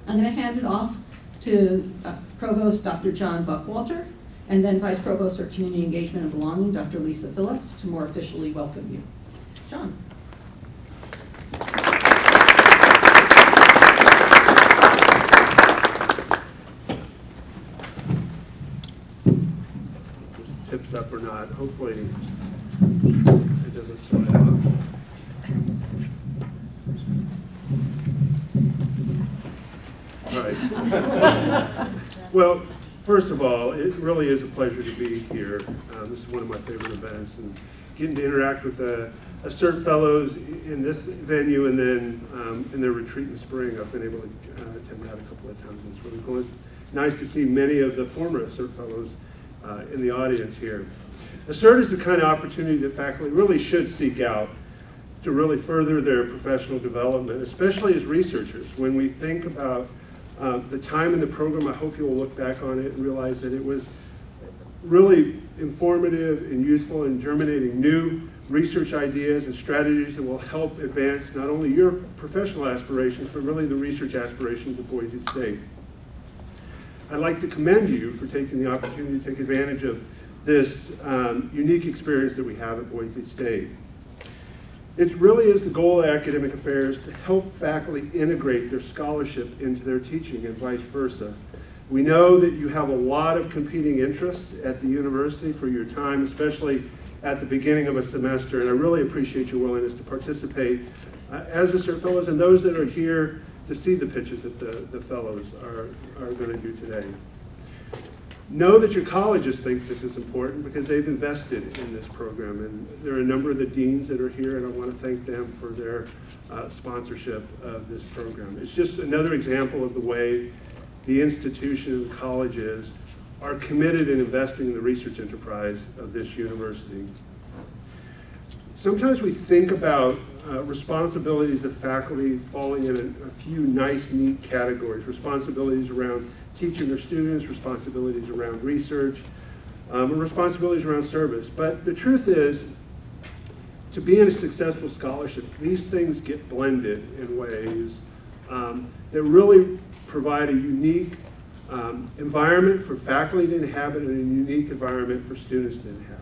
I'm going to hand it off to Provost Dr. John Buckwalter, and then Vice Provost for Community Engagement and Belonging, Dr. Lisa Phillips, to more officially welcome you. John. Just tips up or not. Hopefully it doesn't slide off. All right. Well, first of all, it really is a pleasure to be here. This is one of my favorite events, and getting to interact with the ASSERT fellows in this venue and then in their retreat in spring. I've been able to attend that a couple of times. It's really cool. It's nice to see many of the former ASSERT fellows in the audience here. ASSERT is the kind of opportunity that faculty really should seek out to really further their professional development, especially as researchers. When we think about the time in the program, I hope you'll look back on it and realize that it was really informative and useful in germinating new research ideas and strategies that will help advance not only your professional aspirations, but really the research aspirations of Boise State. I'd like to commend you for taking the opportunity to take advantage of this unique experience that we have at Boise State. It really is the goal of academic affairs to help faculty integrate their scholarship into their teaching and vice versa. We know that you have a lot of competing interests at the university for your time, especially at the beginning of a semester, and I really appreciate your willingness to participate as ASSERT fellows and those that are here to see the pitches that the fellows are going to do today. Know that your colleges think this is important because they've invested in this program, and there are a number of the deans that are here, and I want to thank them for their sponsorship of this program. It's just another example of the way the institution and colleges are committed in investing in the research enterprise of this university. Sometimes we think about responsibilities of faculty falling in a few nice, neat categories. Responsibilities around teaching their students, responsibilities around research, and responsibilities around service. But the truth is, to be in a successful scholarship, these things get blended in ways that really provide a unique environment for faculty to inhabit and a unique environment for students to inhabit.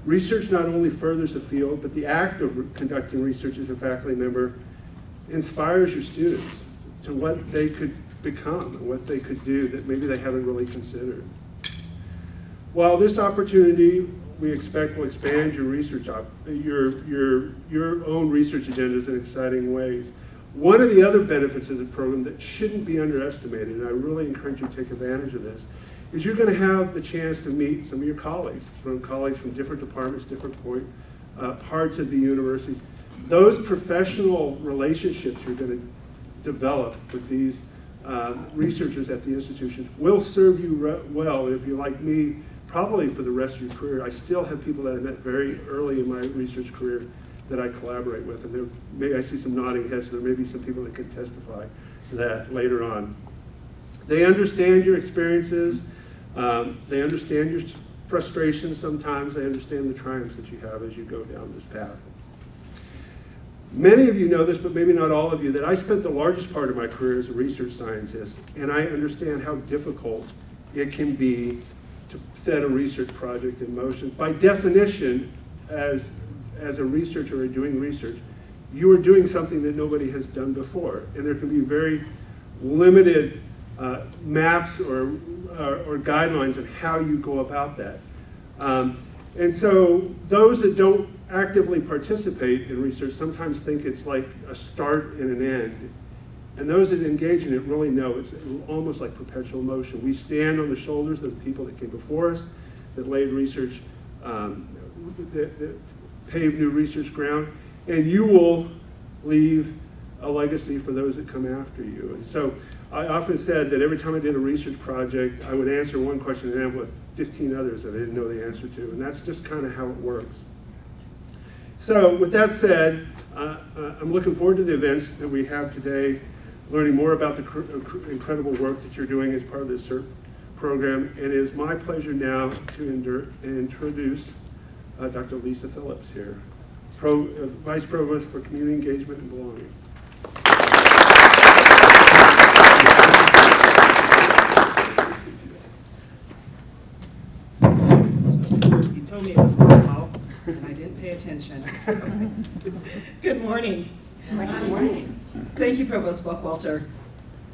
Research not only furthers the field, but the act of conducting research as a faculty member inspires your students to what they could become and what they could do that maybe they haven't really considered. While this opportunity we expect will expand your research, your own research agendas in exciting ways, one of the other benefits of the program that shouldn't be underestimated, and I really encourage you to take advantage of this, is you're going to have the chance to meet some of your colleagues from different departments, different parts of the university. Those professional relationships you're going to develop with these researchers at the institution will serve you well if you're like me, probably for the rest of your career. I still have people that I met very early in my research career that I collaborate with, and I see some nodding heads, so there may be some people that can testify to that later on. They understand your experiences, they understand your frustrations sometimes, they understand the triumphs that you have as you go down this path. Many of you know this, but maybe not all of you, that I spent the largest part of my career as a research scientist, and I understand how difficult it can be to set a research project in motion. By definition, as a researcher or doing research, you are doing something that nobody has done before, and there can be very limited maps or guidelines on how you go about that. And so those that don't actively participate in research sometimes think it's like a start and an end. And those that engage in it really know it's almost like perpetual motion. We stand on the shoulders of the people that came before us, that laid research, that paved new research ground, and you will leave a legacy for those that come after you. And so I often said that every time I did a research project, I would answer one question and end with 15 others that I didn't know the answer to, and that's just kind of how it works. So with that said, I'm looking forward to the events that we have today, learning more about the incredible work that you're doing as part of this ASSERT program. And it is my pleasure now to introduce Dr. Lisa Phillips here, Vice Provost for Community Engagement and Belonging. Good morning. Good morning. Thank you, Provost Buckwalter.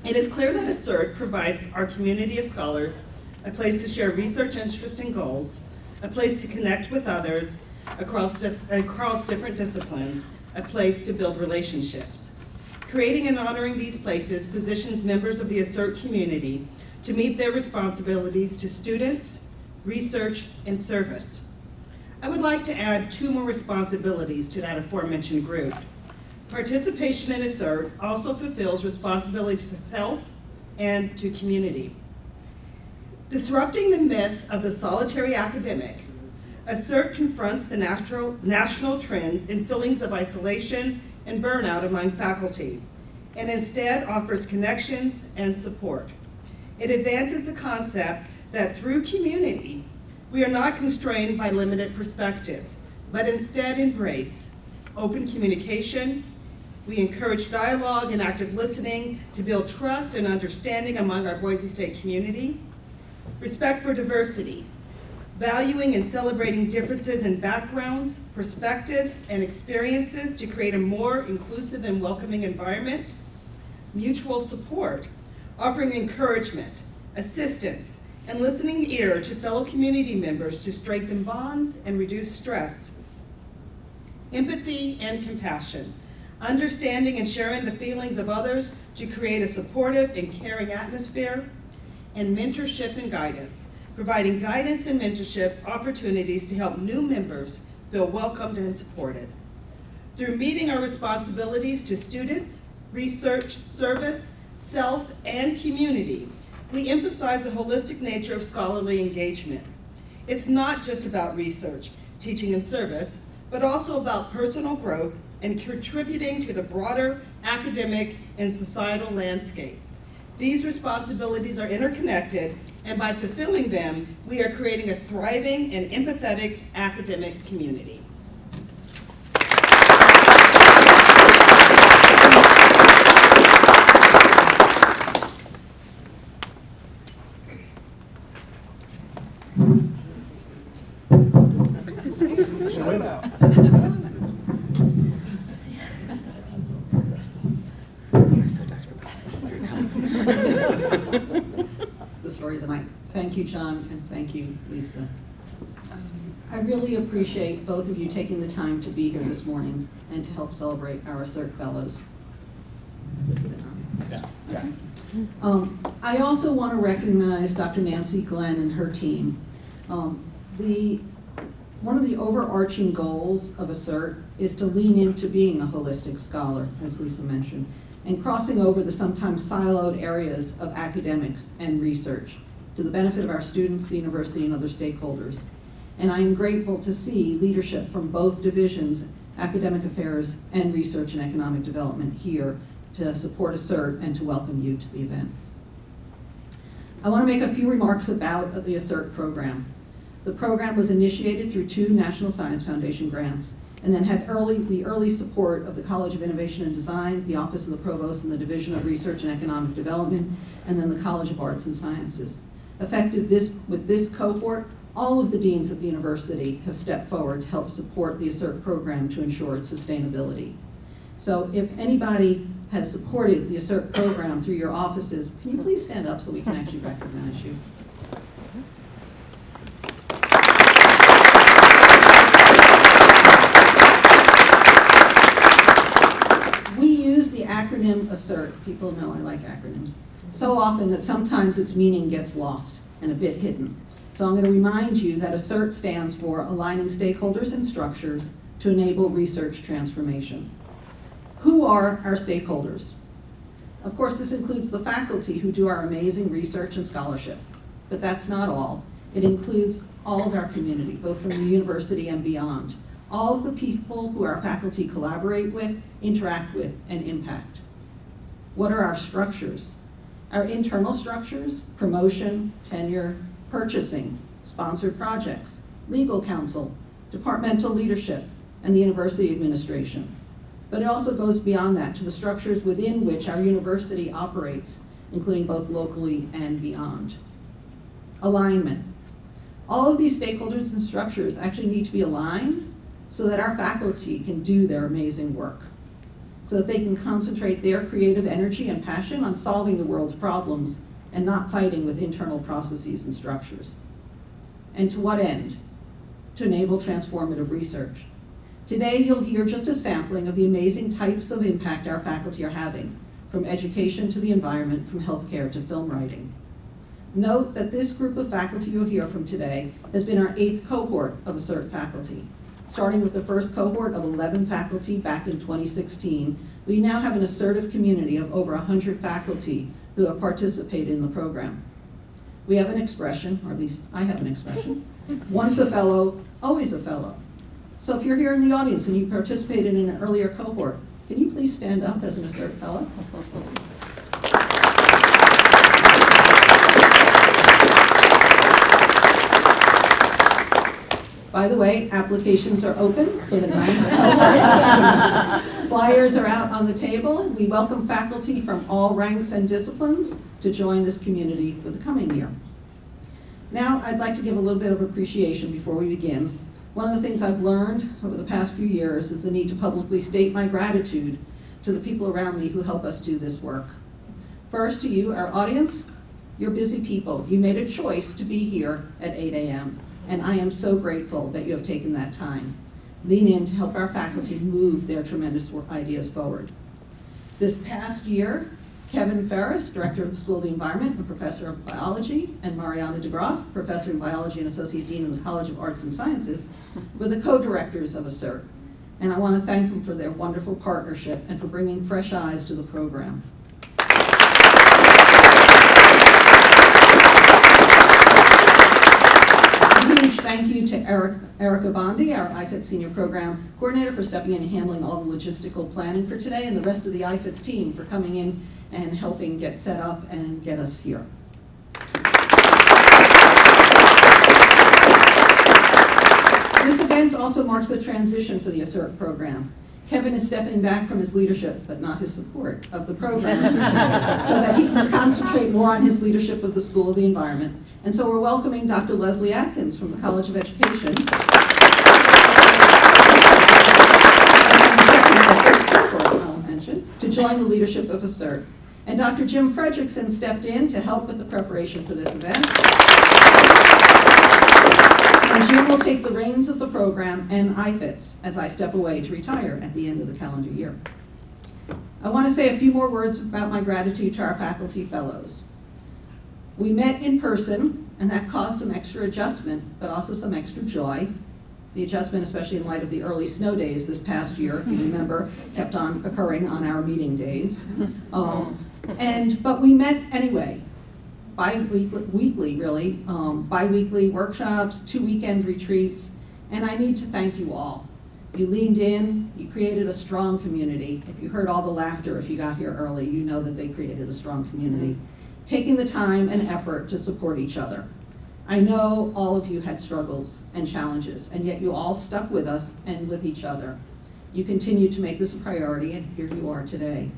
It is clear that ASSERT provides our community of scholars a place to share research interests and goals, a place to connect with others across different disciplines, a place to build relationships. Creating and honoring these places positions members of the ASSERT community to meet their responsibilities to students, research, and service. I would like to add 2 more responsibilities to that aforementioned group. Participation in ASSERT also fulfills responsibility to self and to community. Disrupting the myth of the solitary academic, ASSERT confronts the national trends and feelings of isolation and burnout among faculty, and instead offers connections and support. It advances the concept that through community, we are not constrained by limited perspectives, but instead embrace open communication. We encourage dialogue and active listening to build trust and understanding among our Boise State community. Respect for diversity, valuing and celebrating differences in backgrounds, perspectives, and experiences to create a more inclusive and welcoming environment. Mutual support, offering encouragement, assistance, and listening ear to fellow community members to strengthen bonds and reduce stress. Empathy and compassion, understanding and sharing the feelings of others to create a supportive and caring atmosphere. And mentorship and guidance, providing guidance and mentorship opportunities to help new members feel welcomed and supported. Through meeting our responsibilities to students, research, service, self, and community, we emphasize the holistic nature of scholarly engagement. It's not just about research, teaching, and service, but also about personal growth and contributing to the broader academic and societal landscape. These responsibilities are interconnected, and by fulfilling them, we are creating a thriving and empathetic academic community. The story of the night. Thank you, John, and thank you, Lisa. I really appreciate both of you taking the time to be here this morning and to help celebrate our ASSERT fellows. Is this it on? Yes. Okay. I also want to recognize Dr. Nancy Glenn and her team. One of the overarching goals of ASSERT is to lean into being a holistic scholar, as Lisa mentioned, and crossing over the sometimes siloed areas of academics and research to the benefit of our students, the university, and other stakeholders. And I am grateful to see leadership from both divisions, academic affairs and research and economic development, here to support ASSERT and to welcome you to the event. I want to make a few remarks about the ASSERT program. The program was initiated through 2 National Science Foundation grants, and then had the early support of the College of Innovation and Design, the Office of the Provost, and the Division of Research and Economic Development, and then the College of Arts and Sciences. Effective with this cohort, all of the deans at the university have stepped forward to help support the ASSERT program to ensure its sustainability. So if anybody has supported the ASSERT program through your offices, can you please stand up so we can actually recognize you? Acronym ASSERT, people know I like acronyms, so often that sometimes its meaning gets lost and a bit hidden. So I'm going to remind you that ASSERT stands for Aligning Stakeholders and Structures to Enable Research Transformation. Who are our stakeholders? Of course, this includes the faculty who do our amazing research and scholarship, but that's not all. It includes all of our community, both from the university and beyond. All of the people who our faculty collaborate with, interact with, and impact. What are our structures? Our internal structures: promotion, tenure, purchasing, sponsored projects, legal counsel, departmental leadership, and the university administration. But it also goes beyond that to the structures within which our university operates, including both locally and beyond. Alignment. All of these stakeholders and structures actually need to be aligned so that our faculty can do their amazing work, so that they can concentrate their creative energy and passion on solving the world's problems and not fighting with internal processes and structures. And to what end? To enable transformative research. Today, you'll hear just a sampling of the amazing types of impact our faculty are having, from education to the environment, from healthcare to film writing. Note that this group of faculty you'll hear from today has been our 8th cohort of ASSERT faculty. Starting with the first cohort of 11 faculty back in 2016, we now have an assertive community of over 100 faculty who have participated in the program. We have an expression, or at least I have an expression, once a fellow, always a fellow. So if you're here in the audience and you participated in an earlier cohort, can you please stand up as an ASSERT fellow? By the way, applications are open for the 9th cohort. Flyers are out on the table. We welcome faculty from all ranks and disciplines to join this community for the coming year. Now, I'd like to give a little bit of appreciation before we begin. One of the things I've learned over the past few years is the need to publicly state my gratitude to the people around me who help us do this work. First, to you, our audience, you're busy people. You made a choice to be here at 8 a.m., and I am so grateful that you have taken that time. Lean in to help our faculty move their tremendous ideas forward. This past year, Kevin Feris, Director of the School of the Environment and Professor of Biology, and Mariana de Graaf, Professor in Biology and Associate Dean in the College of Arts and Sciences, were the co-directors of ASSERT. And I want to thank them for their wonderful partnership and for bringing fresh eyes to the program. Thank you to Erica Bondi, our IFITS Senior Program Coordinator, for stepping in and handling all the logistical planning for today, and the rest of the IFITS team for coming in and helping get set up and get us here. This event also marks a transition for the ASSERT program. Kevin is stepping back from his leadership, but not his support of the program, so that he can concentrate more on his leadership of the School of the Environment. And so we're welcoming Dr. Leslie Atkins from the College of Education, I'll mention, to join the leadership of ASSERT. And Dr. Jim Fredrickson stepped in to help with the preparation for this event. And Jim will take the reins of the program and IFITS as I step away to retire at the end of the calendar year. I want to say a few more words about my gratitude to our faculty fellows. We met in person, and that caused some extra adjustment, but also some extra joy. The adjustment, especially in light of the early snow days this past year, if you remember, kept on occurring on our meeting days. But we met anyway. Bi-weekly, really, bi-weekly workshops, 2 weekend retreats, and I need to thank you all. You leaned in, you created a strong community. If you heard all the laughter, if you got here early, you know that they created a strong community. Taking the time and effort to support each other. I know all of you had struggles and challenges, and yet you all stuck with us and with each other. You continue to make this a priority, and here you are today.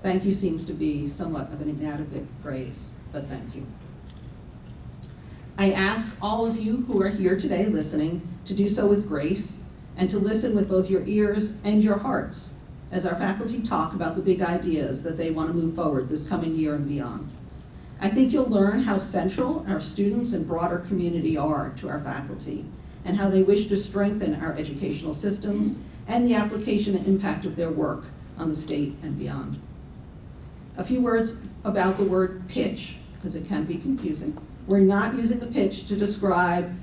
Thank you seems to be somewhat of an inadequate phrase, but thank you. I ask all of you who are here today listening to do so with grace and to listen with both your ears and your hearts as our faculty talk about the big ideas that they want to move forward this coming year and beyond. I think you'll learn how central our students and broader community are to our faculty and how they wish to strengthen our educational systems and the application and impact of their work on the state and beyond. A few words about the word pitch, because it can be confusing. We're not using the pitch to describe,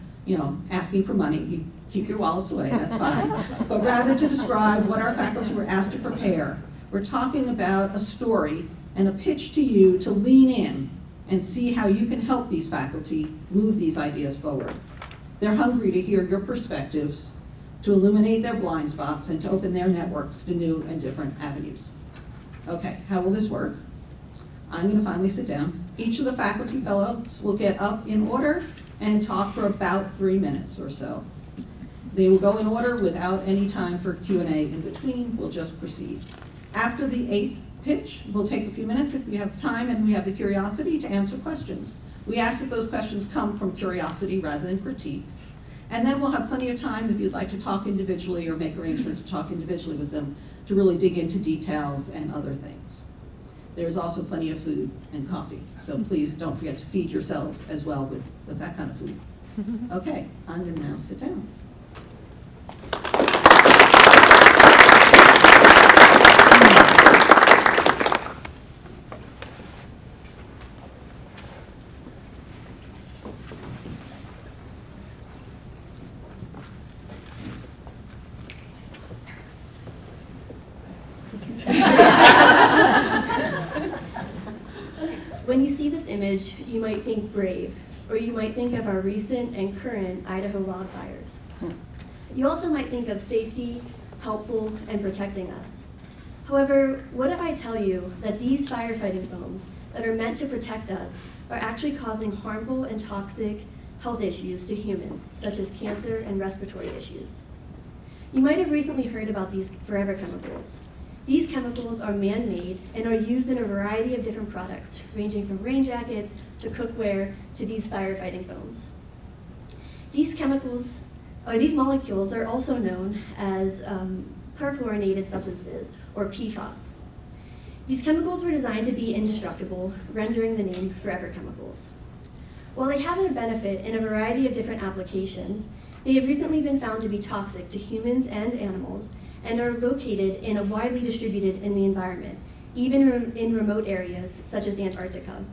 asking for money. You keep your wallets away, that's fine. But rather to describe what our faculty were asked to prepare. We're talking about a story and a pitch to you to lean in and see how you can help these faculty move these ideas forward. They're hungry to hear your perspectives, to illuminate their blind spots, and to open their networks to new and different avenues. Okay, how will this work? I'm going to finally sit down. Each of the faculty fellows will get up in order and talk for about 3 minutes or so. They will go in order without any time for Q&A in between. We'll just proceed. After the 8th pitch, we'll take a few minutes if we have time and we have the curiosity to answer questions. We ask that those questions come from curiosity rather than critique. And then we'll have plenty of time if you'd like to talk individually or make arrangements to talk individually with them to really dig into details and other things. There's also plenty of food and coffee, so please don't forget to feed yourselves as well with that kind of food. Okay, I'm going to now sit down. When you see this image, you might think brave, or you might think of our recent and current Idaho wildfires. You also might think of safety, helpful, and protecting us. However, what if I tell you that these firefighting foams that are meant to protect us are actually causing harmful and toxic health issues to humans, such as cancer and respiratory issues? You might have recently heard about these forever chemicals. These chemicals are man-made and are used in a variety of different products, ranging from rain jackets to cookware to these firefighting foams. These molecules are also known as perfluorinated substances, or PFAS. These chemicals were designed to be indestructible, rendering the name forever chemicals. While they have a benefit in a variety of different applications, they have recently been found to be toxic to humans and animals, and are located and are widely distributed in the environment, even in remote areas such as Antarctica.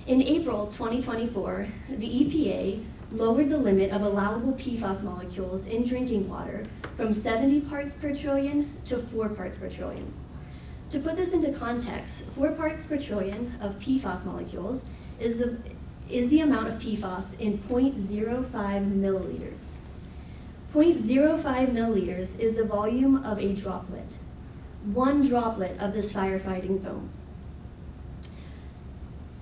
In April 2024, the EPA lowered the limit of allowable PFAS molecules in drinking water from 70 parts per trillion to 4 parts per trillion. To put this into context, 4 parts per trillion of PFAS molecules is the amount of PFAS in 0.05 milliliters. 0.05 milliliters is the volume of a droplet, one droplet of this firefighting foam.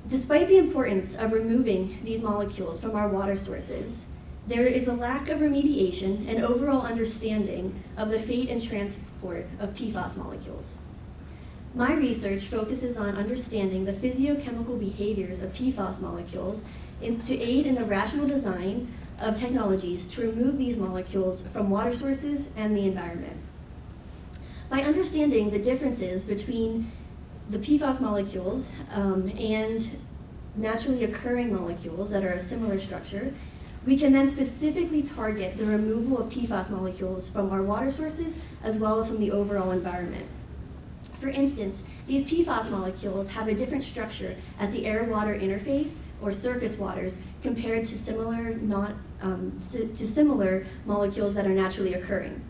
Despite the importance of removing these molecules from our water sources, there is a lack of remediation and overall understanding of the fate and transport of PFAS molecules. My research focuses on understanding the physiochemical behaviors of PFAS molecules to aid in the rational design of technologies to remove these molecules from water sources and the environment. By understanding the differences between the PFAS molecules and naturally occurring molecules that are a similar structure, we can then specifically target the removal of PFAS molecules from our water sources as well as from the overall environment. For instance, these PFAS molecules have a different structure at the air-water interface or surface waters compared to similar molecules that are naturally occurring.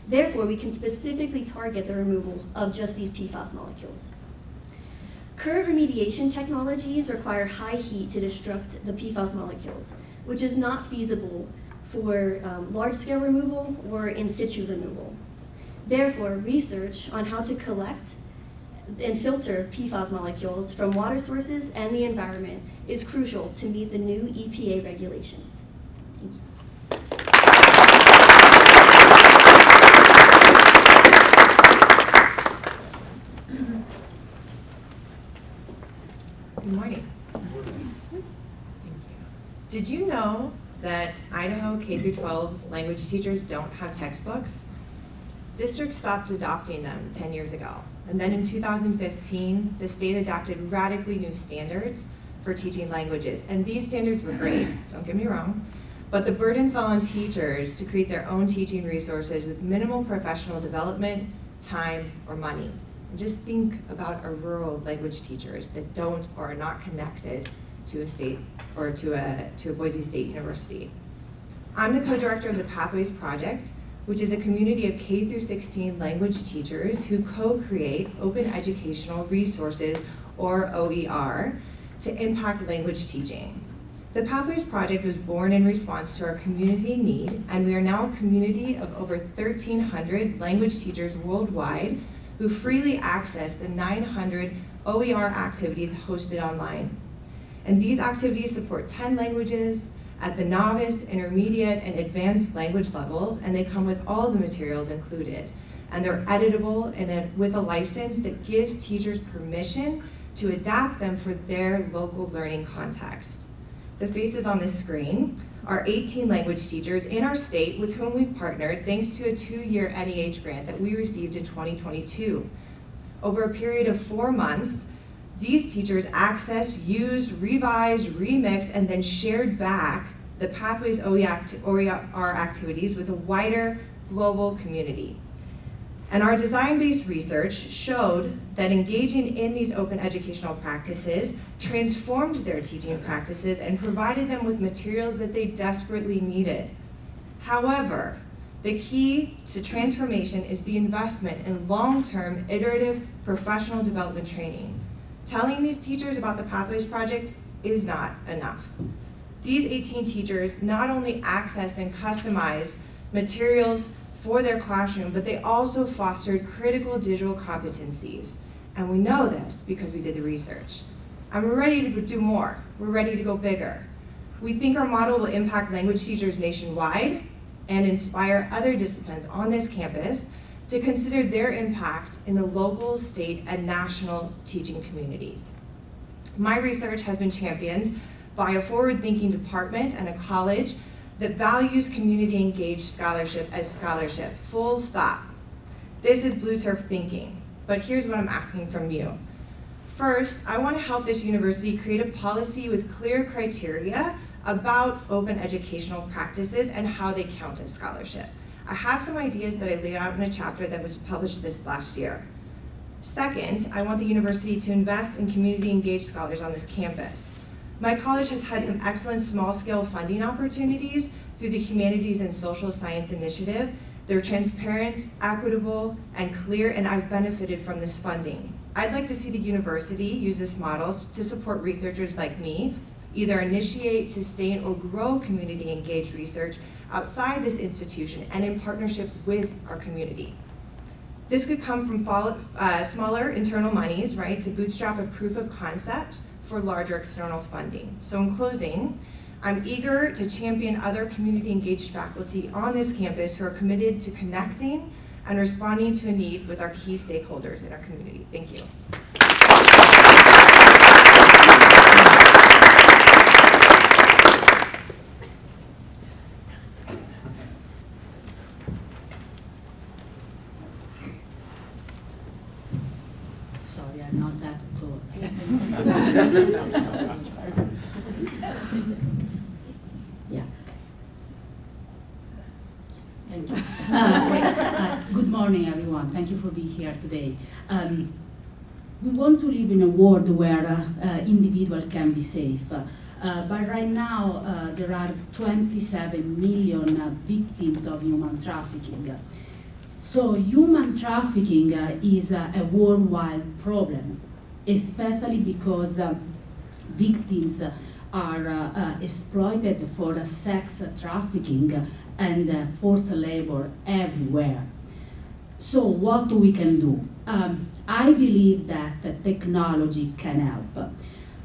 Therefore, we can specifically target the removal of just these PFAS molecules. Current remediation technologies require high heat to destruct the PFAS molecules, which is not feasible for large-scale removal or in situ removal. Therefore, research on how to collect and filter PFAS molecules from water sources and the environment is crucial to meet the new EPA regulations. Thank you. Good morning. Thank you. Did you know that Idaho K-12 language teachers don't have textbooks? Districts stopped adopting them 10 years ago. And then in 2015, the state adopted radically new standards for teaching languages. And these standards were great, don't get me wrong, but the burden fell on teachers to create their own teaching resources with minimal professional development, time, or money. And just think about our rural language teachers that don't or are not connected to a state or to a Boise State University. I'm the co-director of the Pathways Project, which is a community of K through 16 language teachers who co-create open educational resources, or OER, to impact language teaching. The Pathways Project was born in response to our community need, and we are now a community of over 1,300 language teachers worldwide who freely access the 900 OER activities hosted online. And these activities support 10 languages at the novice, intermediate, and advanced language levels, and they come with all the materials included. And they're editable and with a license that gives teachers permission to adapt them for their local learning context. the faces on this screen, are 18 language teachers in our state with whom we've partnered thanks to a 2-year NEH grant that we received in 2022. Over a period of 4 months, these teachers accessed, used, revised, remixed, and then shared back the Pathways OER activities with a wider global community. And our design-based research showed that engaging in these open educational practices transformed their teaching practices and provided them with materials that they desperately needed. However, the key to transformation is the investment in long-term, iterative, professional development training. Telling these teachers about the Pathways Project is not enough. These 18 teachers not only accessed and customized materials for their classroom, but they also fostered critical digital competencies. And we know this because we did the research. And we're ready to do more. We're ready to go bigger. We think our model will impact language teachers nationwide and inspire other disciplines on this campus to consider their impact in the local, state, and national teaching communities. My research has been championed by a forward-thinking department and a college that values community-engaged scholarship as scholarship, full stop. This is blue turf thinking, but here's what I'm asking from you. First, I want to help this university create a policy with clear criteria about open educational practices and how they count as scholarship. I have some ideas that I laid out in a chapter that was published this last year. Second, I want the university to invest in community-engaged scholars on this campus. My college has had some excellent small-scale funding opportunities through the Humanities and Social Science Initiative. They're transparent, equitable, and clear, and I've benefited from this funding. I'd like to see the university use this model to support researchers like me, either initiate, sustain, or grow community-engaged research outside this institution and in partnership with our community. This could come from smaller internal monies, right, to bootstrap a proof of concept for larger external funding. So in closing, I'm eager to champion other community-engaged faculty on this campus who are committed to connecting and responding to a need with our key stakeholders in our community. Thank you. Sorry, I'm not that tall. Yeah. Thank you. Good morning, everyone. Thank you for being here today. We want to live in a world where individuals can be safe. But right now, there are 27 million victims of human trafficking. So human trafficking is a worldwide problem, especially because victims are exploited for sex trafficking and forced labor everywhere. So what we can do? I believe that technology can help.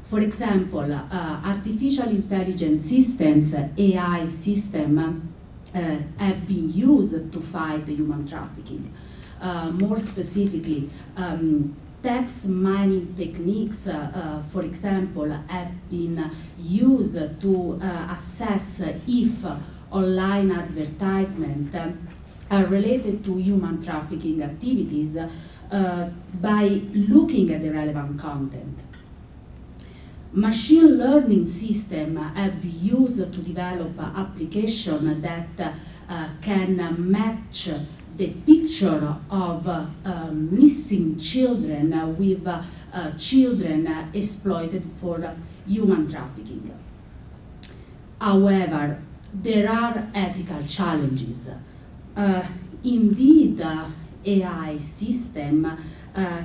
For example, artificial intelligence systems, AI systems, have been used to fight human trafficking. More specifically, text mining techniques, for example, have been used to assess if online advertisements are related to human trafficking activities by looking at the relevant content. Machine learning systems have been used to develop applications that can match the picture of missing children with children exploited for human trafficking. However, there are ethical challenges. Indeed, AI systems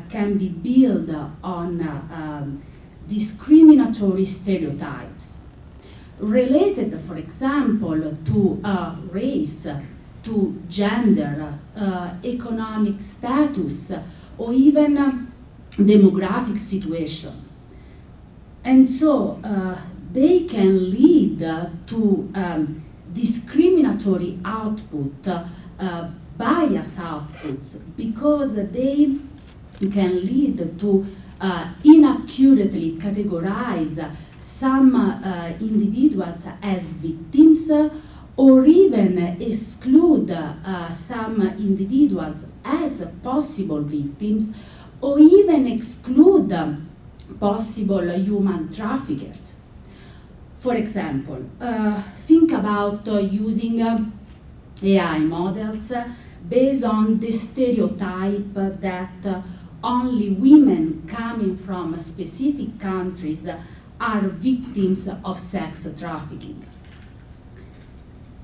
can be built on discriminatory stereotypes related, for example, to race, to gender, economic status, or even demographic situation. And so they can lead to discriminatory output, bias outputs, because they can lead to inaccurately categorize some individuals as victims, or even exclude some individuals as possible victims, or even exclude possible human traffickers. For example, think about using AI models based on the stereotype that only women coming from specific countries are victims of sex trafficking.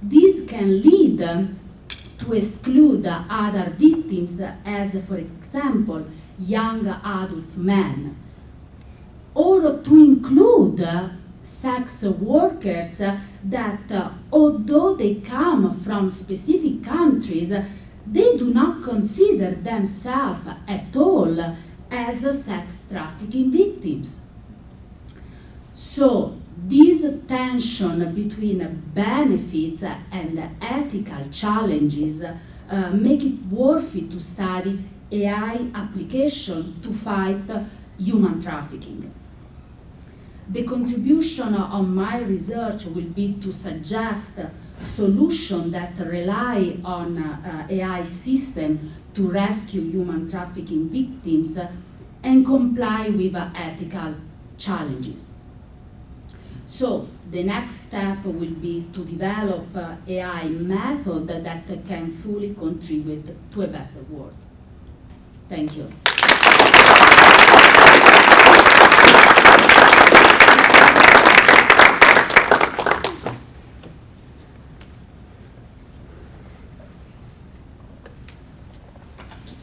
This can lead to exclude other victims, as for example, young adult men, or to include sex workers that, although they come from specific countries, they do not consider themselves at all as sex trafficking victims. So, this tension between benefits and ethical challenges make it worth it to study AI application to fight human trafficking. The contribution of my research will be to suggest solutions that rely on AI system to rescue human trafficking victims and comply with ethical challenges. So the next step will be to develop AI method that can fully contribute to a better world. Thank you.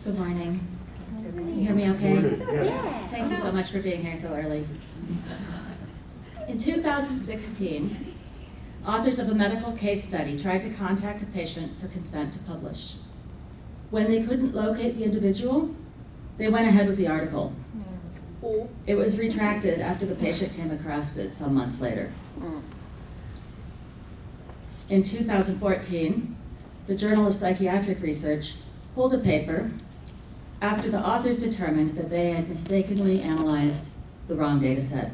Good morning. Can you hear me okay? Yeah. Thank you so much for being here so early. In 2016, authors of a medical case study tried to contact a patient for consent to publish. When they couldn't locate the individual, they went ahead with the article. It was retracted after the patient came across it some months later. In 2014, the Journal of Psychiatric Research pulled a paper after the authors determined that they had mistakenly analyzed the wrong data set.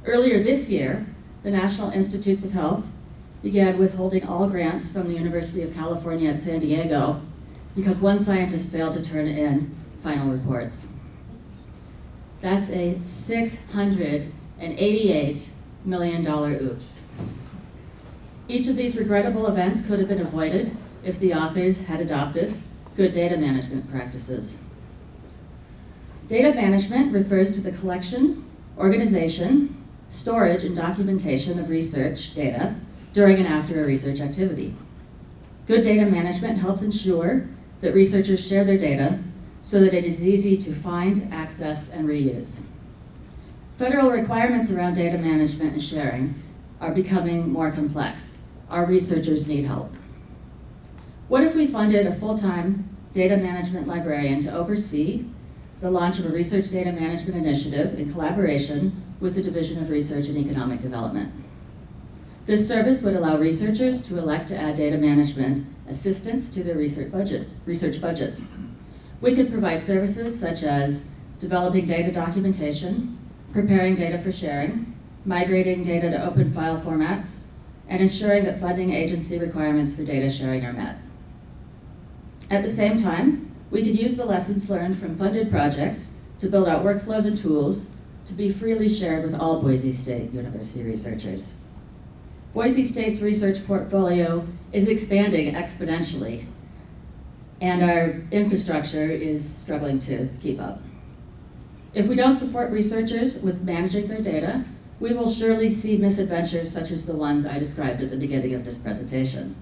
Earlier this year, the National Institutes of Health began withholding all grants from the University of California at San Diego because one scientist failed to turn in final reports. That's a $688 million oops. Each of these regrettable events could have been avoided if the authors had adopted good data management practices. Data management refers to the collection, organization, storage, and documentation of research data during and after a research activity. Good data management helps ensure that researchers share their data so that it is easy to find, access, and reuse. Federal requirements around data management and sharing are becoming more complex. Our researchers need help. What if we funded a full-time data management librarian to oversee the launch of a research data management initiative in collaboration with the Division of Research and Economic Development? This service would allow researchers to elect to add data management assistance to their research budgets. We could provide services such as developing data documentation, preparing data for sharing, migrating data to open file formats, and ensuring that funding agency requirements for data sharing are met. At the same time, we could use the lessons learned from funded projects to build out workflows and tools to be freely shared with all Boise State University researchers. Boise State's research portfolio is expanding exponentially, and our infrastructure is struggling to keep up. If we don't support researchers with managing their data, we will surely see misadventures such as the ones I described at the beginning of this presentation.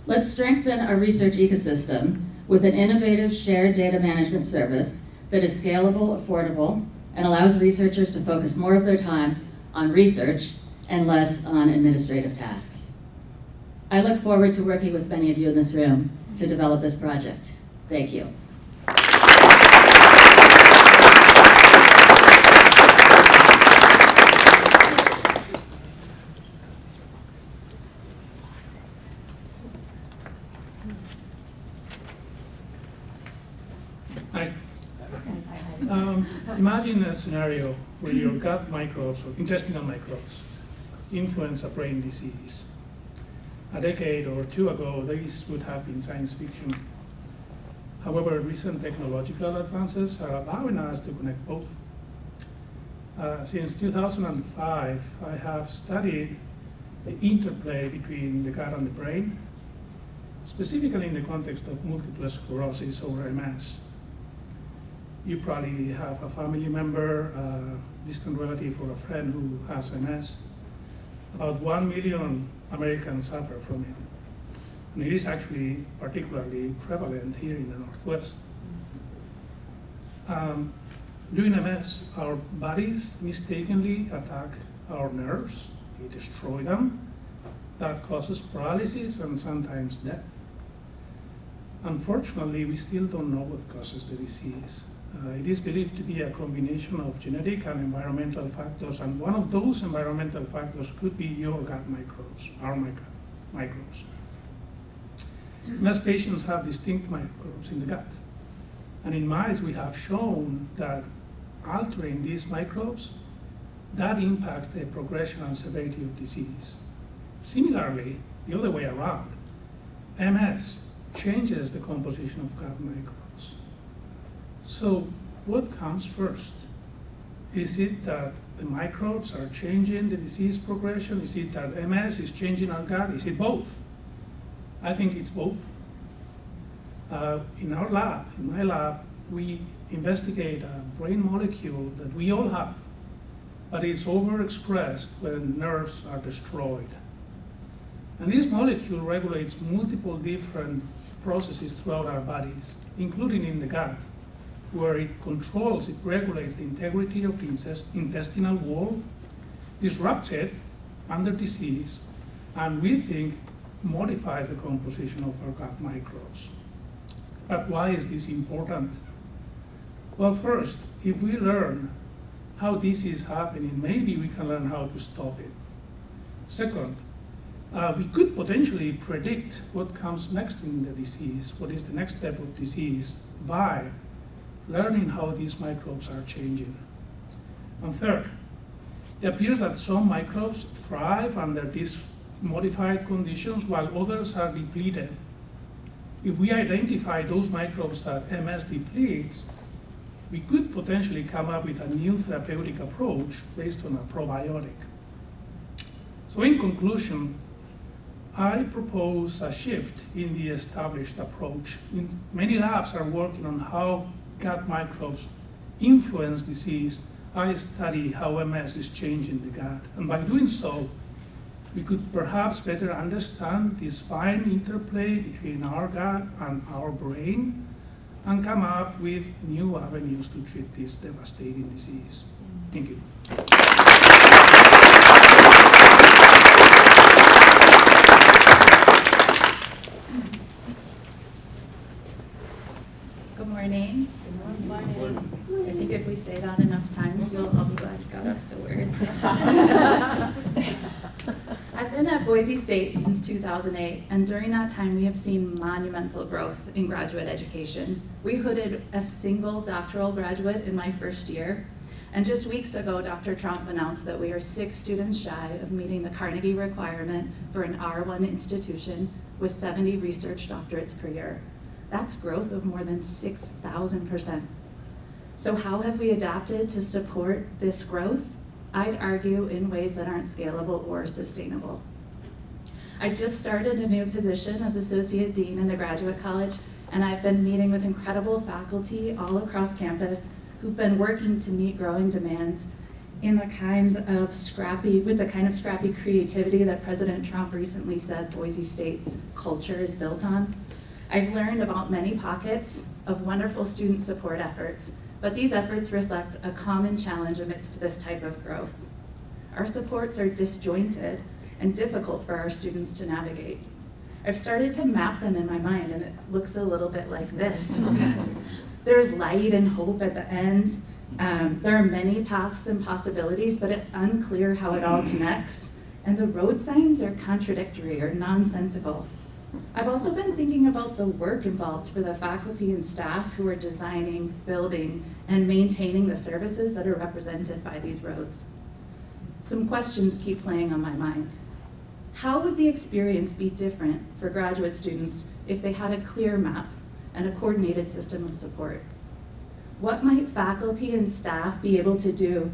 Let's strengthen our research ecosystem with an innovative shared data management service that is scalable, affordable, and allows researchers to focus more of their time on research and less on administrative tasks. I look forward to working with many of you in this room to develop this project. Thank you. Hi. Imagine a scenario where your gut microbes or intestinal microbes influence a brain disease. A decade or two ago, these would have been science fiction. However, recent technological advances are allowing us to connect both. Since 2005, I have studied the interplay between the gut and the brain, specifically in the context of multiple sclerosis or MS. You probably have a family member, a distant relative, or a friend who has MS. About 1 million Americans suffer from it. And it is actually particularly prevalent here in the Northwest. During MS, our bodies mistakenly attack our nerves. We destroy them. That causes paralysis and sometimes death. Unfortunately, we still don't know what causes the disease. It is believed to be a combination of genetic and environmental factors, and one of those environmental factors could be your gut microbes, our microbes. Most patients have distinct microbes in the gut, and in mice we have shown that altering these microbes, that impacts the progression and severity of disease. Similarly, the other way around, MS changes the composition of gut microbes. So what comes first? Is it that the microbes are changing the disease progression? Is it that MS is changing our gut? Is it both? I think it's both. In our lab, in my lab, we investigate a brain molecule that we all have, but it's overexpressed when nerves are destroyed. And this molecule regulates multiple different processes throughout our bodies, including in the gut, where it controls, it regulates the integrity of the intestinal wall, disrupts it under disease, and we think modifies the composition of our gut microbes. But why is this important? Well, first, if we learn how this is happening, maybe we can learn how to stop it. Second, we could potentially predict what comes next in the disease, what is the next step of disease, by learning how these microbes are changing. And third, it appears that some microbes thrive under these modified conditions while others are depleted. If we identify those microbes that MS depletes, we could potentially come up with a new therapeutic approach based on a probiotic. So in conclusion, I propose a shift in the established approach. Many labs are working on how gut microbes influence disease. I study how MS is changing the gut. And by doing so, we could perhaps better understand this fine interplay between our gut and our brain and come up with new avenues to treat this devastating disease. Thank you. Good morning. Good morning. I think if we say that enough times, you'll all be glad you got up, so weird. I've been at Boise State since 2008, and during that time we have seen monumental growth in graduate education. We hooded a single doctoral graduate in my first year, and just weeks ago Dr. Trump announced that we are 6 students shy of meeting the Carnegie requirement for an R1 institution with 70 research doctorates per year. That's growth of more than 6,000%. So how have we adapted to support this growth? I'd argue in ways that aren't scalable or sustainable. I just started a new position as Associate Dean in the Graduate College, and I've been meeting with incredible faculty all across campus who've been working to meet growing demands with the kind of scrappy creativity that President Trump recently said Boise State's culture is built on. I've learned about many pockets of wonderful student support efforts, but these efforts reflect a common challenge amidst this type of growth. Our supports are disjointed and difficult for our students to navigate. I've started to map them in my mind, and it looks a little bit like this. There's light and hope at the end. There are many paths and possibilities, but it's unclear how it all connects, and the road signs are contradictory or nonsensical. I've also been thinking about the work involved for the faculty and staff who are designing, building, and maintaining the services that are represented by these roads. Some questions keep playing on my mind. How would the experience be different for graduate students if they had a clear map and a coordinated system of support? What might faculty and staff be able to do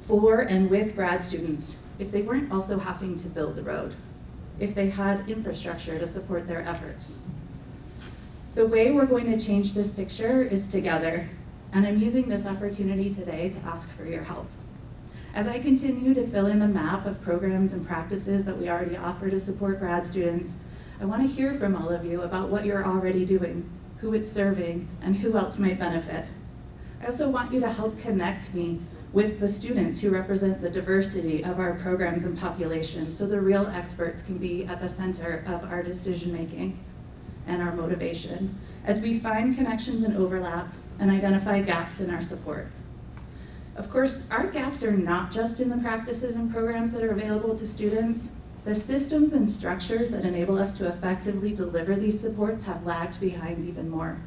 for and with grad students if they weren't also having to build the road, if they had infrastructure to support their efforts? The way we're going to change this picture is together, and I'm using this opportunity today to ask for your help. As I continue to fill in the map of programs and practices that we already offer to support grad students, I want to hear from all of you about what you're already doing, who it's serving, and who else might benefit. I also want you to help connect me with the students who represent the diversity of our programs and population, so the real experts can be at the center of our decision-making and our motivation, as we find connections and overlap and identify gaps in our support. Of course, our gaps are not just in the practices and programs that are available to students. The systems and structures that enable us to effectively deliver these supports have lagged behind even more.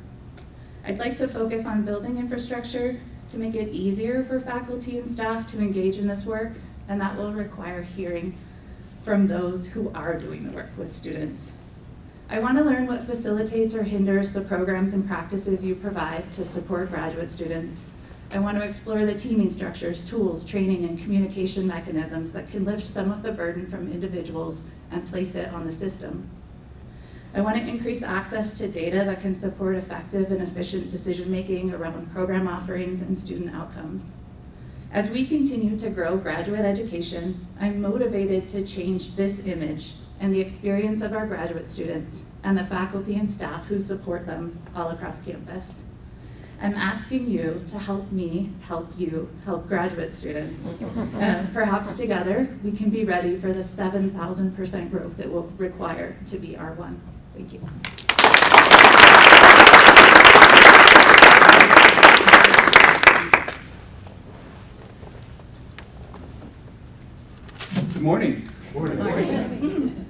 I'd like to focus on building infrastructure to make it easier for faculty and staff to engage in this work, and that will require hearing from those who are doing the work with students. I want to learn what facilitates or hinders the programs and practices you provide to support graduate students. I want to explore the teaming structures, tools, training, and communication mechanisms that can lift some of the burden from individuals and place it on the system. I want to increase access to data that can support effective and efficient decision-making around program offerings and student outcomes. As we continue to grow graduate education, I'm motivated to change this image and the experience of our graduate students and the faculty and staff who support them all across campus. I'm asking you to help me help you help graduate students. Perhaps together we can be ready for the 7,000% growth it will require to be R1. Thank you. Good morning. Morning.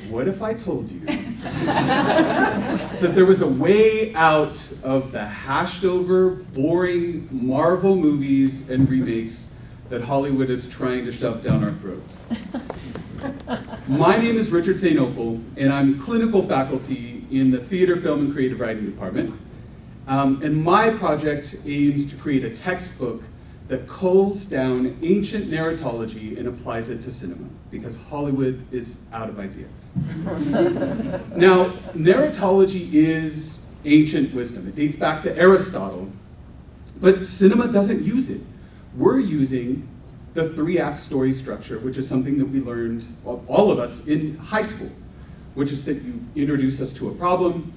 What if I told you that there was a way out of the hashed over, boring Marvel movies and remakes that Hollywood is trying to shove down our throats? My name is Richard St. Opal, and I'm clinical faculty in the Theater, Film, and Creative Writing Department. And my project aims to create a textbook that culls down ancient narratology and applies it to cinema, because Hollywood is out of ideas. Now, narratology is ancient wisdom. It dates back to Aristotle, but cinema doesn't use it. We're using the 3-act story structure, which is something that we learned, well, all of us, in high school, which is that you introduce us to a problem,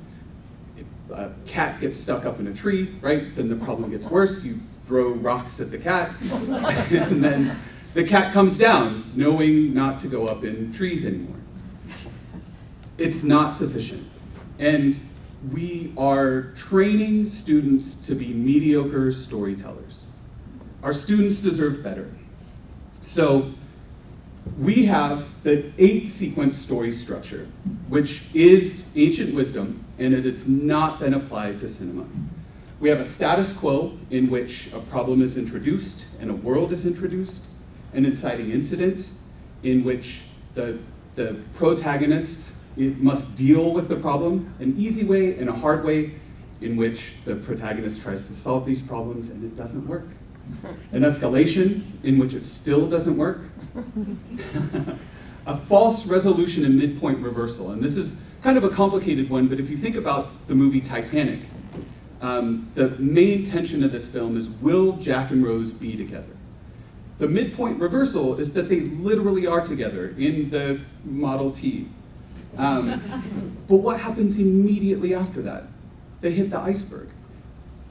a cat gets stuck up in a tree, right? Then the problem gets worse. You throw rocks at the cat, and then the cat comes down, knowing not to go up in trees anymore. It's not sufficient. And we are training students to be mediocre storytellers. Our students deserve better. So we have the 8-sequence story structure, which is ancient wisdom, and it has not been applied to cinema. We have a status quo in which a problem is introduced and a world is introduced, an inciting incident in which the protagonist must deal with the problem, an easy way and a hard way in which the protagonist tries to solve these problems and it doesn't work. An escalation in which it still doesn't work. A false resolution and midpoint reversal. And this is kind of a complicated one, but if you think about the movie Titanic, the main tension of this film is, will Jack and Rose be together? The midpoint reversal is that they literally are together in the Model T. But what happens immediately after that? They hit the iceberg.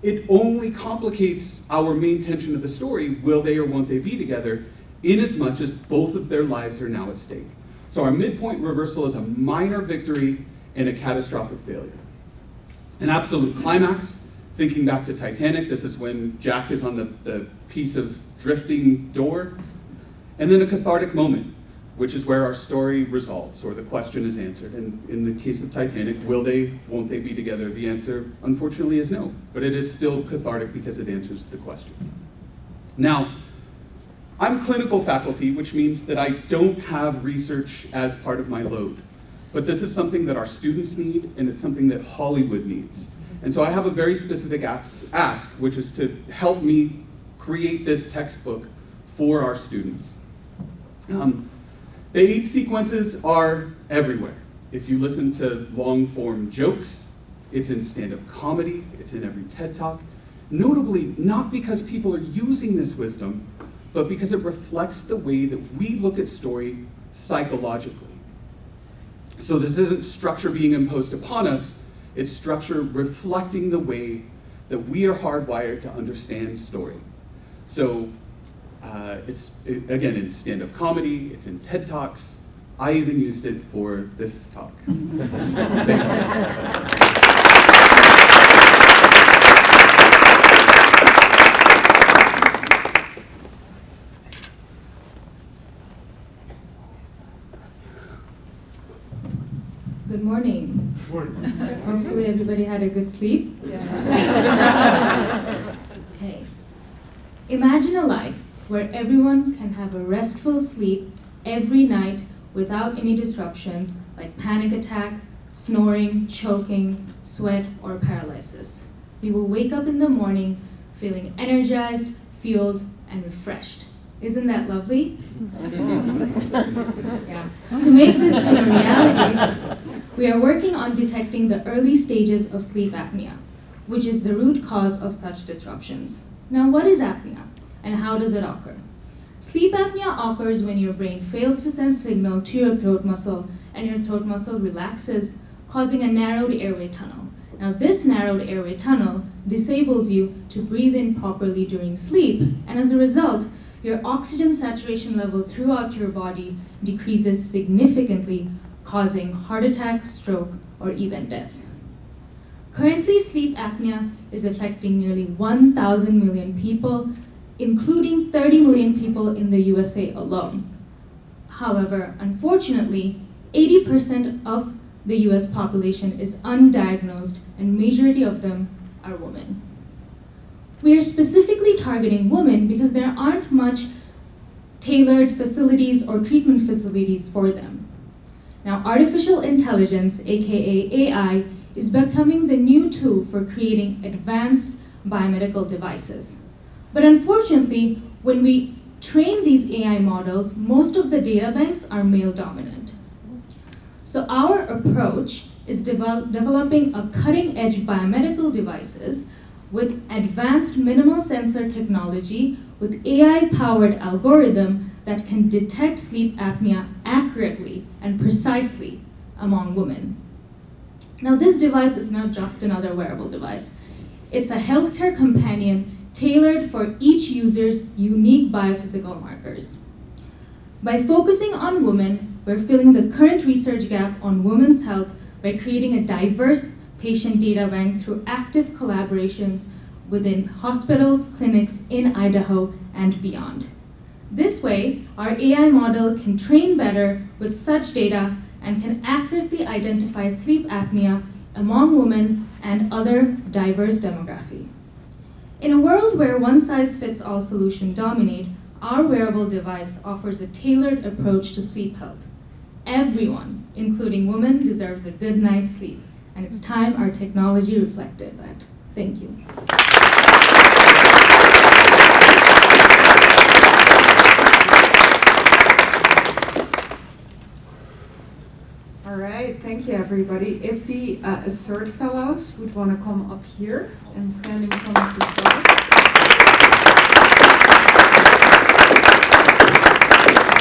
It only complicates our main tension of the story, will they or won't they be together, in as much as both of their lives are now at stake. So our midpoint reversal is a minor victory and a catastrophic failure. An absolute climax, thinking back to Titanic, this is when Jack is on the piece of drifting door. And then a cathartic moment, which is where our story resolves or the question is answered. And in the case of Titanic, will they, won't they be together? The answer, unfortunately, is no. But it is still cathartic because it answers the question. Now, I'm clinical faculty, which means that I don't have research as part of my load. But this is something that our students need, and it's something that Hollywood needs. And so I have a very specific ask, which is to help me create this textbook for our students. The age sequences are everywhere. If you listen to long-form jokes, it's in stand-up comedy, it's in every TED Talk. Notably, not because people are using this wisdom, but because it reflects the way that we look at story psychologically. So this isn't structure being imposed upon us, it's structure reflecting the way that we are hardwired to understand story. So it's, again, in stand-up comedy, it's in TED Talks. I even used it for this talk. Thank you. Good morning. Good morning. Hopefully everybody had a good sleep. Okay. Imagine a life where everyone can have a restful sleep every night without any disruptions like panic attack, snoring, choking, sweat, or paralysis. We will wake up in the morning feeling energized, fueled, and refreshed. Isn't that lovely? Yeah. To make this a reality, we are working on detecting the early stages of sleep apnea, which is the root cause of such disruptions. Now, what is apnea, and how does it occur? Sleep apnea occurs when your brain fails to send signal to your throat muscle, and your throat muscle relaxes, causing a narrowed airway tunnel. Now, this narrowed airway tunnel disables you to breathe in properly during sleep, and as a result, your oxygen saturation level throughout your body decreases significantly, causing heart attack, stroke, or even death. Currently, sleep apnea is affecting nearly 1,000 million people, including 30 million people in the USA alone. However, unfortunately, 80% of the US population is undiagnosed, and majority of them are women. We are specifically targeting women because there aren't much tailored facilities or treatment facilities for them. Now, artificial intelligence, aka AI, is becoming the new tool for creating advanced biomedical devices. But unfortunately, when we train these AI models, most of the data banks are male dominant. So our approach is developing a cutting-edge biomedical devices with advanced minimal sensor technology with AI-powered algorithm that can detect sleep apnea accurately and precisely among women. Now, this device is not just another wearable device. It's a healthcare companion tailored for each user's unique biophysical markers. By focusing on women, we're filling the current research gap on women's health by creating a diverse patient data bank through active collaborations within hospitals, clinics in Idaho, and beyond. This way, our AI model can train better with such data and can accurately identify sleep apnea among women and other diverse demography. In a world where one-size-fits-all solutions dominate, our wearable device offers a tailored approach to sleep health. Everyone, including women, deserves a good night's sleep, and it's time our technology reflected that. Thank you. All right, thank you, everybody. If the ASSERT fellows would want to come up here and stand in front of the slide.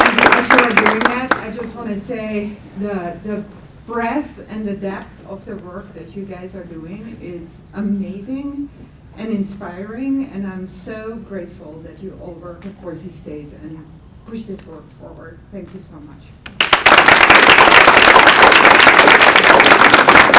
And as you are doing that, I just want to say the breadth and the depth of the work that you guys are doing is amazing and inspiring, and I'm so grateful that you all work at Boise State and push this work forward. Thank you so much.